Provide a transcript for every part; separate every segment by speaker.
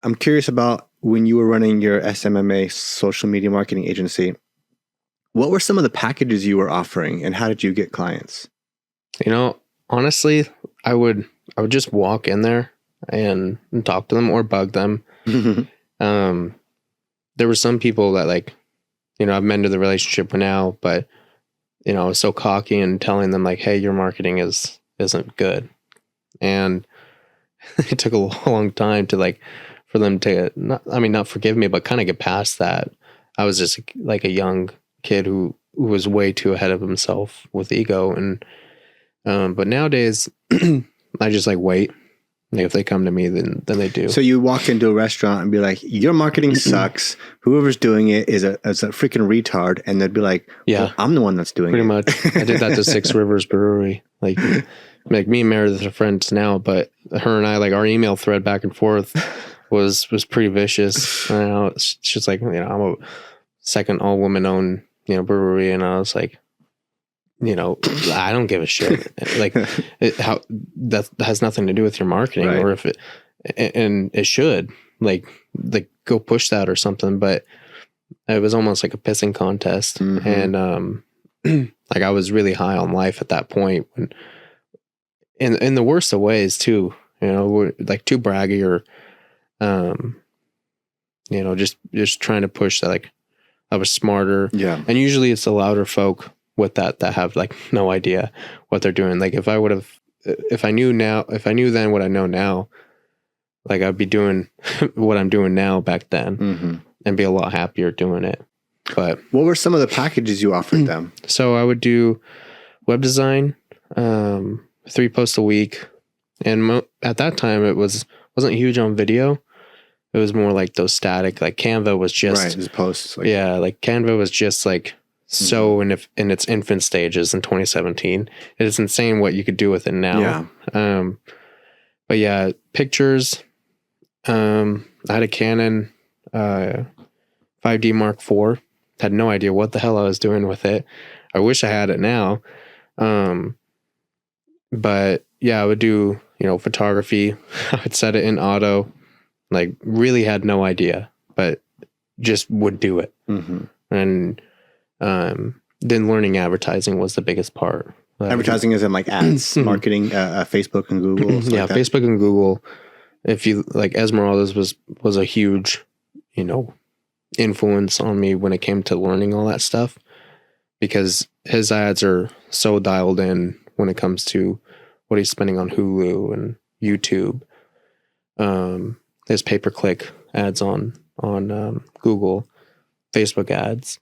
Speaker 1: I'm curious about when you were running your SMMA social media marketing agency, what were some of the packages you were offering and how did you get clients?
Speaker 2: Honestly, I would just walk in there and talk to them or bug them. There were some people that I've mended the relationship with now, but I was so cocky and telling them hey, your marketing isn't good. And it took a long time to for them to not forgive me, but kind of get past that. I was just a young kid who was way too ahead of himself with ego. And but nowadays I just wait. If they come to me, then they do.
Speaker 1: So you walk into a restaurant and be like, your marketing sucks. Whoever's doing it is a freaking retard. And they'd be like,
Speaker 2: yeah,
Speaker 1: well, I'm the one that's doing
Speaker 2: pretty
Speaker 1: it.
Speaker 2: Much. I did that to Six Rivers Brewery. Me and Meredith are friends now, but her and I, our email thread back and forth was pretty vicious. It's just I'm a second all woman owned, brewery. And I was I don't give a shit. That has nothing to do with your marketing, right? Or if it, and it should go push that or something. But it was almost like a pissing contest. Mm-hmm. And I was really high on life at that point, when, in the worst of ways too. We're too braggy or, just trying to push that I was smarter.
Speaker 1: Yeah. And
Speaker 2: usually it's the louder folk with that have no idea what they're doing. If I knew then what I know now, I'd be doing what I'm doing now back then. Mm-hmm. And be a lot happier doing it. But
Speaker 1: what were some of the packages you offered them?
Speaker 2: So I would do web design, 3 posts a week. And at that time it wasn't huge on video. It was more those static, Canva was just
Speaker 1: right, just posts.
Speaker 2: Canva was just so in its infant stages in 2017. It is insane what you could do with it now. Yeah. But yeah, pictures. I had a Canon 5D Mark IV. Had no idea what the hell I was doing with it. I wish I had it now. But yeah, I would do, photography. I would set it in auto. Really had no idea, but just would do it. Mm-hmm. And then learning advertising was the biggest part.
Speaker 1: Advertising is in ads, marketing, Facebook and Google.
Speaker 2: Yeah, Facebook and Google. If you Esmeralda's was a huge, influence on me when it came to learning all that stuff, because his ads are so dialed in when it comes to what he's spending on Hulu and YouTube. There's pay-per-click ads on Google, Facebook ads.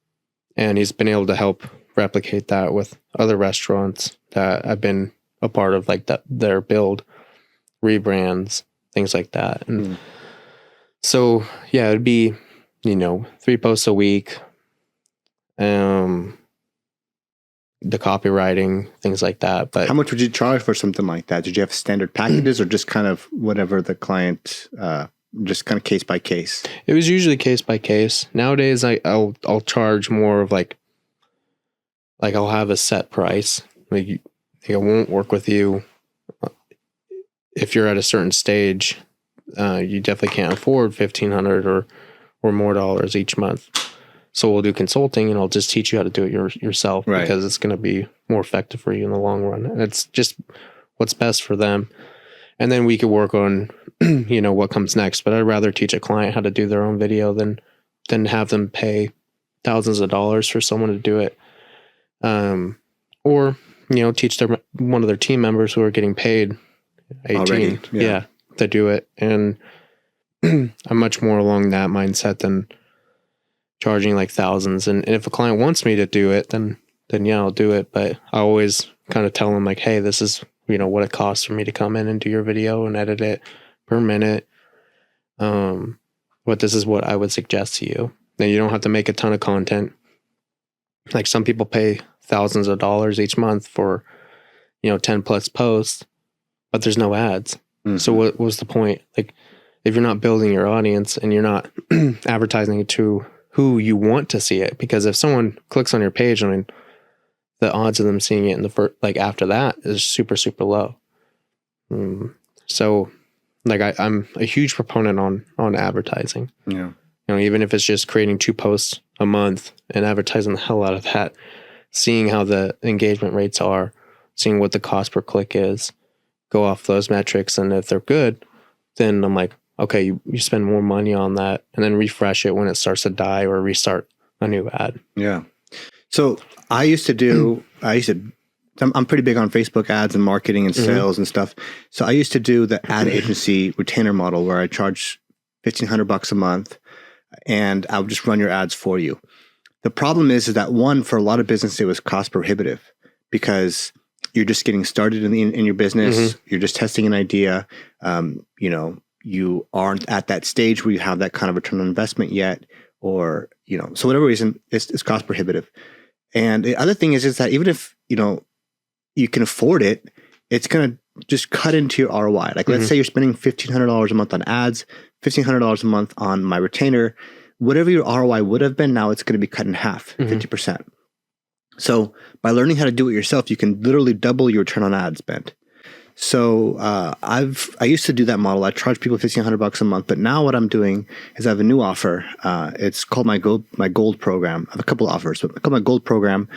Speaker 2: And he's been able to help replicate that with other restaurants that I've been a part of, their build, rebrands, things like that. And so, yeah, it'd be, 3 posts a week, the copywriting, things like that. But
Speaker 1: how much would you charge for something like that? Did you have standard packages or just kind of whatever the client, just kind of case by case?
Speaker 2: It was usually case by case. Nowadays, I'll charge more of I'll have a set price. I won't work with you if you're at a certain stage. You definitely can't afford $1,500 or more dollars each month. So we'll do consulting, and I'll just teach you how to do it yourself, right? Because it's going to be more effective for you in the long run. And it's just what's best for them. And then we could work on, what comes next. But I'd rather teach a client how to do their own video than have them pay thousands of dollars for someone to do it. Or, teach one of their team members who are getting paid 18 already, yeah, to do it. And I'm much more along that mindset than charging thousands. And if a client wants me to do it, then yeah, I'll do it. But I always kind of tell them hey, this is, what it costs for me to come in and do your video and edit it per minute. But this is what I would suggest to you. Now, you don't have to make a ton of content. Some people pay thousands of dollars each month for, 10 plus posts, but there's no ads. Mm-hmm. So what was the point? If you're not building your audience and you're not advertising it to who you want to see it, because if someone clicks on your page, the odds of them seeing it in the first, after that is super, super low. So like I'm a huge proponent on advertising.
Speaker 1: Yeah.
Speaker 2: Even if it's just creating 2 posts a month and advertising the hell out of that, seeing how the engagement rates are, seeing what the cost per click is, go off those metrics. And if they're good, then I'm like, okay, you spend more money on that and then refresh it when it starts to die or restart a new ad.
Speaker 1: Yeah. So I'm pretty big on Facebook ads and marketing and sales and stuff. So I used to do the ad agency retainer model where I charge $1,500 a month and I would just run your ads for you. The problem is that one, for a lot of businesses, it was cost prohibitive because you're just getting started in your business. You're just testing an idea. You aren't at that stage where you have that kind of return on investment yet, or, so whatever reason, it's cost prohibitive. And the other thing is that even if, you can afford it, it's going to just cut into your ROI. Like, let's say you're spending $1,500 a month on ads, $1,500 a month on my retainer, whatever your ROI would have been, now it's going to be cut in half, 50%. So by learning how to do it yourself, you can literally double your return on ad spend. So I used to do that model. I charge people $1,500 a month, but now what I'm doing is I have a new offer. It's called my gold program. I have a couple of offers, but it's called my gold program.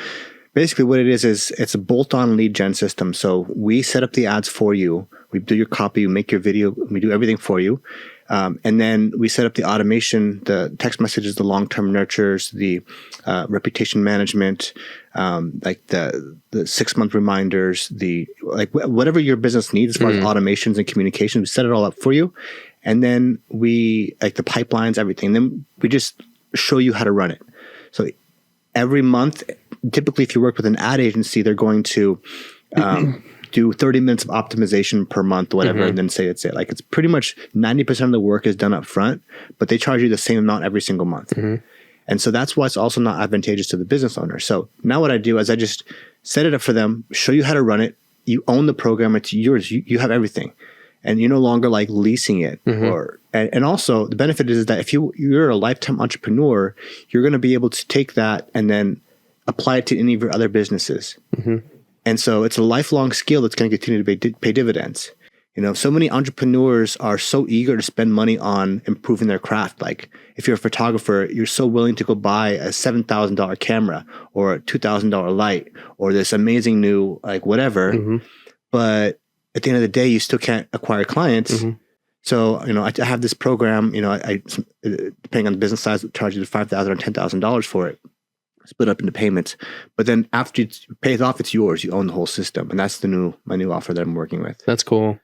Speaker 1: Basically what it is it's a bolt-on lead gen system. So we set up the ads for you. We do your copy, we make your video, we do everything for you. And then we set up the automation, the text messages, the long-term nurtures, the reputation management, like the 6-month reminders, whatever your business needs as far as automations and communications, we set it all up for you. And then we, like the pipelines, everything. Then we just show you how to run it. So every month, typically if you work with an ad agency, they're going to do 30 minutes of optimization per month, whatever, and then say it's it. Like, it's pretty much 90% of the work is done up front, but they charge you the same amount every single month. And so that's why it's also not advantageous to the business owner. So now what I do is I just set it up for them, show you how to run it. You own the program. It's yours. You have everything. And you're no longer like leasing it. And also the benefit is that if you're a lifetime entrepreneur, you're going to be able to take that and then apply it to any of your other businesses. And so it's a lifelong skill that's going to continue to pay dividends. So many entrepreneurs are so eager to spend money on improving their craft. Like, if you're a photographer, you're so willing to go buy a $7,000 camera or a $2,000 light or this amazing new, like, whatever. But at the end of the day, you still can't acquire clients. So, I have this program, I depending on the business size, charge you $5,000 or $10,000 for it, split up into payments. But then after it pays off, it's yours. You own the whole system. And that's my new offer that I'm working with.
Speaker 2: That's cool.